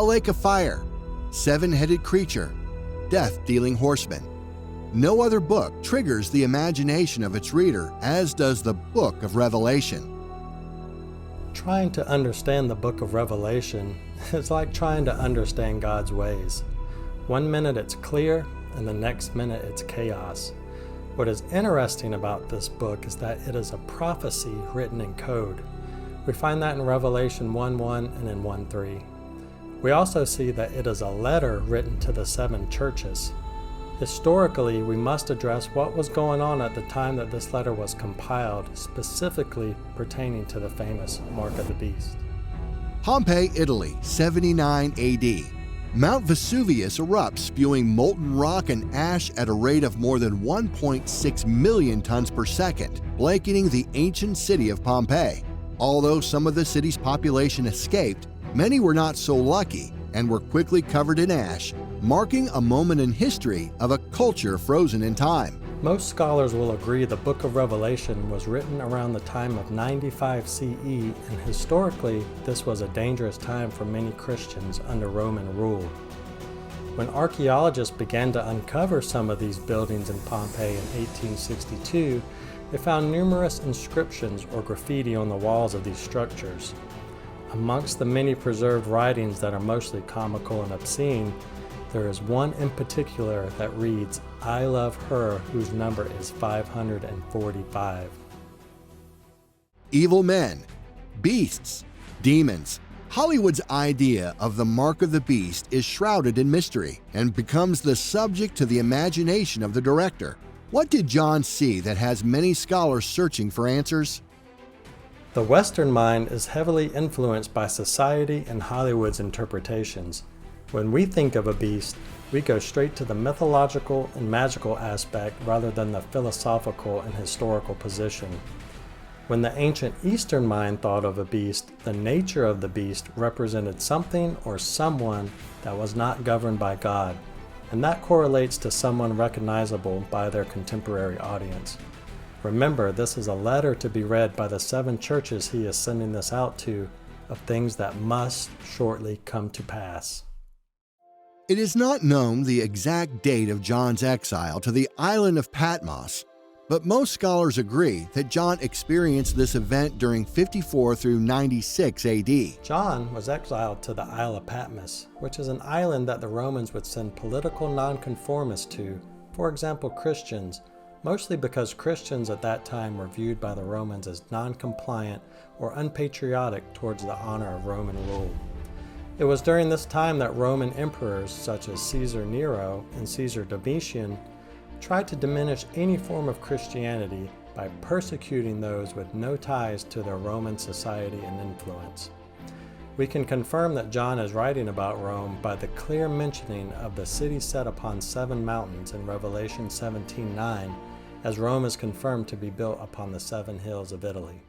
a lake of fire, seven-headed creature, death-dealing horseman. No other book triggers the imagination of its reader as does the book of Revelation. Trying to understand the book of Revelation is like trying to understand God's ways. One minute it's clear, and the next minute it's chaos. What is interesting about this book is that it is a prophecy written in code. We find that in Revelation 1:1 and in 1:3. We also see that it is a letter written to the seven churches. Historically, we must address what was going on at the time that this letter was compiled, specifically pertaining to the famous Mark of the Beast. Pompeii, Italy, 79 AD. Mount Vesuvius erupts, spewing molten rock and ash at a rate of more than 1.6 million tons per second, blanketing the ancient city of Pompeii. Although some of the city's population escaped, many were not so lucky and were quickly covered in ash, marking a moment in history of a culture frozen in time. Most scholars will agree the book of Revelation was written around the time of 95 CE, and historically, this was a dangerous time for many Christians under Roman rule. When archaeologists began to uncover some of these buildings in Pompeii in 1862, they found numerous inscriptions or graffiti on the walls of these structures. Amongst the many preserved writings that are mostly comical and obscene, there is one in particular that reads, "I love her whose number is 545. Evil men, beasts, demons. Hollywood's idea of the mark of the beast is shrouded in mystery and becomes the subject to the imagination of the director. What did John see that has many scholars searching for answers? The Western mind is heavily influenced by society and Hollywood's interpretations. When we think of a beast, we go straight to the mythological and magical aspect rather than the philosophical and historical position. When the ancient Eastern mind thought of a beast, the nature of the beast represented something or someone that was not governed by God, and that correlates to someone recognizable by their contemporary audience. Remember, this is a letter to be read by the seven churches he is sending this out to, of things that must shortly come to pass. It is not known the exact date of John's exile to the island of Patmos, but most scholars agree that John experienced this event during 54 through 96 AD. John was exiled to the Isle of Patmos, which is an island that the Romans would send political nonconformists to, for example Christians, mostly because Christians at that time were viewed by the Romans as non-compliant or unpatriotic towards the honor of Roman rule. It was during this time that Roman emperors such as Caesar Nero and Caesar Domitian tried to diminish any form of Christianity by persecuting those with no ties to their Roman society and influence. We can confirm that John is writing about Rome by the clear mentioning of the city set upon 7 mountains in Revelation 17:9, as Rome is confirmed to be built upon the 7 hills of Italy.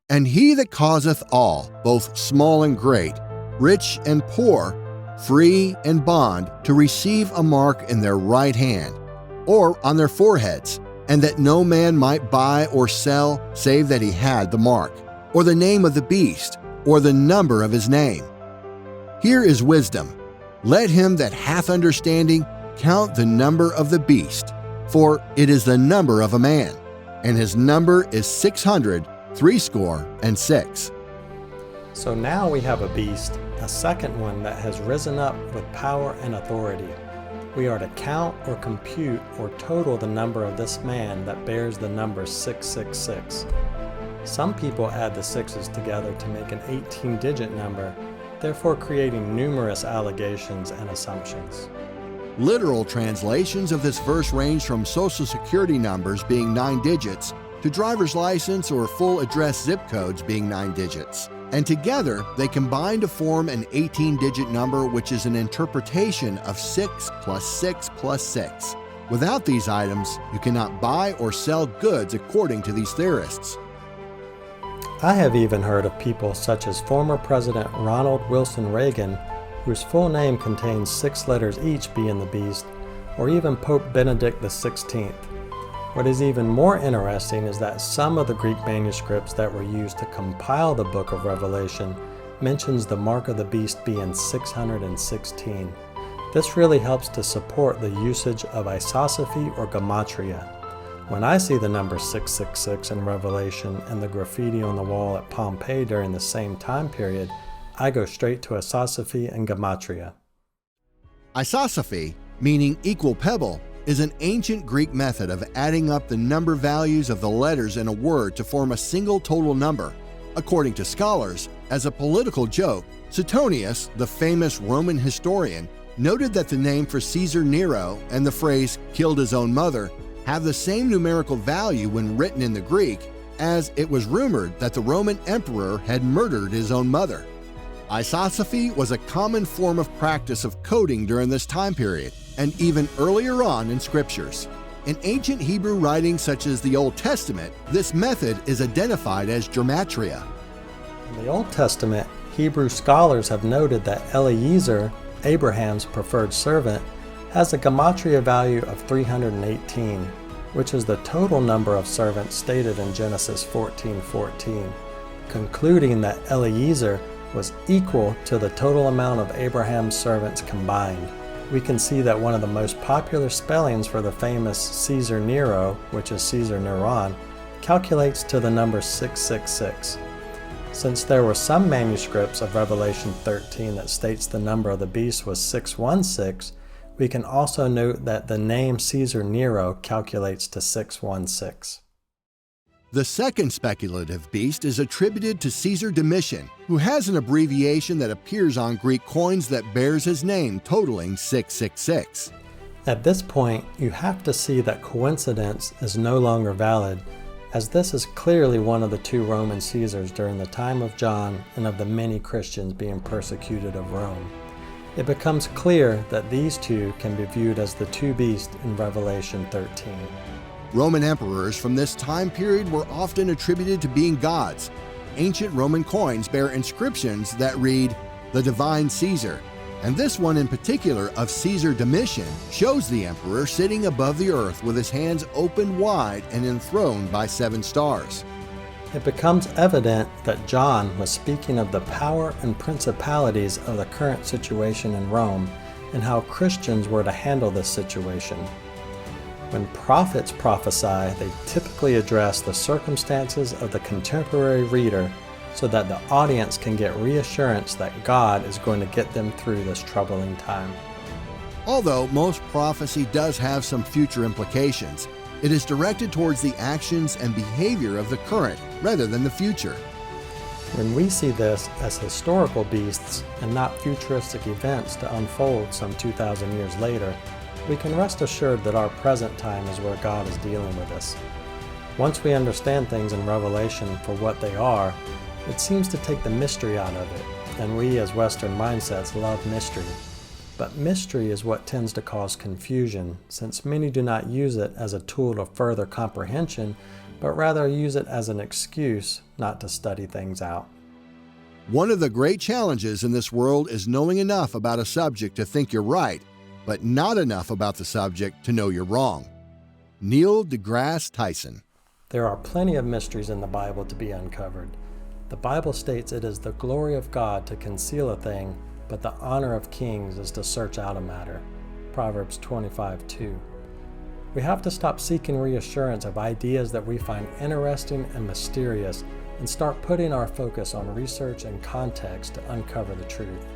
And he that causeth all, both small and great, rich and poor, free and bond, to receive a mark in their right hand, or on their foreheads, and that no man might buy or sell, save that he had the mark, or the name of the beast, or the number of his name. Here is wisdom. Let him that hath understanding count the number of the beast, for it is the number of a man, and his number is 666. So now we have a beast, a second one that has risen up with power and authority. We are to count or compute or total the number of this man that bears the number 666. Some people add the sixes together to make an 18-digit number, therefore creating numerous allegations and assumptions. Literal translations of this verse range from Social Security numbers being 9 digits to driver's license or full address zip codes being 9 digits. And together, they combine to form an 18-digit number, which is an interpretation of 6 plus 6 plus 6. Without these items, you cannot buy or sell goods according to these theorists. I have even heard of people such as former President Ronald Wilson Reagan, whose full name contains 6 letters each being the beast, or even Pope Benedict XVI. What is even more interesting is that some of the Greek manuscripts that were used to compile the book of Revelation mentions the mark of the beast being 616. This really helps to support the usage of isosophy or gematria. When I see the number 666 in Revelation and the graffiti on the wall at Pompeii during the same time period, I go straight to isosophy and gematria. Isosophy, meaning equal pebble, is an ancient Greek method of adding up the number values of the letters in a word to form a single total number. According to scholars, as a political joke, Suetonius, the famous Roman historian, noted that the name for Caesar Nero and the phrase "killed his own mother" have the same numerical value when written in the Greek, as it was rumored that the Roman emperor had murdered his own mother. Isosophy was a common form of practice of coding during this time period, and even earlier on in scriptures. In ancient Hebrew writings such as the Old Testament, this method is identified as gematria. In the Old Testament, Hebrew scholars have noted that Eliezer, Abraham's preferred servant, has a gematria value of 318, which is the total number of servants stated in Genesis 14:14, concluding that Eliezer was equal to the total amount of Abraham's servants combined. We can see that one of the most popular spellings for the famous Caesar Nero, which is Caesar Neron, calculates to the number 666. Since there were some manuscripts of Revelation 13 that states the number of the beast was 616, we can also note that the name Caesar Nero calculates to 616. The second speculative beast is attributed to Caesar Domitian, who has an abbreviation that appears on Greek coins that bears his name, totaling 666. At this point, you have to see that coincidence is no longer valid, as this is clearly one of the two Roman Caesars during the time of John and of the many Christians being persecuted of Rome. It becomes clear that these two can be viewed as the two beasts in Revelation 13. Roman emperors from this time period were often attributed to being gods. Ancient Roman coins bear inscriptions that read, "The Divine Caesar," and this one in particular of Caesar Domitian shows the emperor sitting above the earth with his hands open wide and enthroned by 7 stars. It becomes evident that John was speaking of the power and principalities of the current situation in Rome and how Christians were to handle this situation. When prophets prophesy, they typically address the circumstances of the contemporary reader so that the audience can get reassurance that God is going to get them through this troubling time. Although most prophecy does have some future implications, it is directed towards the actions and behavior of the current rather than the future. When we see this as historical beasts and not futuristic events to unfold some 2,000 years later, we can rest assured that our present time is where God is dealing with us. Once we understand things in Revelation for what they are, it seems to take the mystery out of it, and we as Western mindsets love mystery. But mystery is what tends to cause confusion, since many do not use it as a tool of further comprehension, but rather use it as an excuse not to study things out. One of the great challenges in this world is knowing enough about a subject to think you're right, but not enough about the subject to know you're wrong. Neil deGrasse Tyson. There are plenty of mysteries in the Bible to be uncovered. The Bible states it is the glory of God to conceal a thing, but the honor of kings is to search out a matter. Proverbs 25:2. We have to stop seeking reassurance of ideas that we find interesting and mysterious and start putting our focus on research and context to uncover the truth.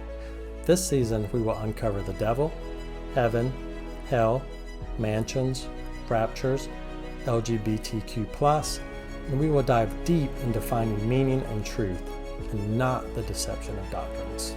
This season, we will uncover the devil, heaven, hell, mansions, raptures, LGBTQ+, and we will dive deep into finding meaning and truth, and not the deception of doctrines.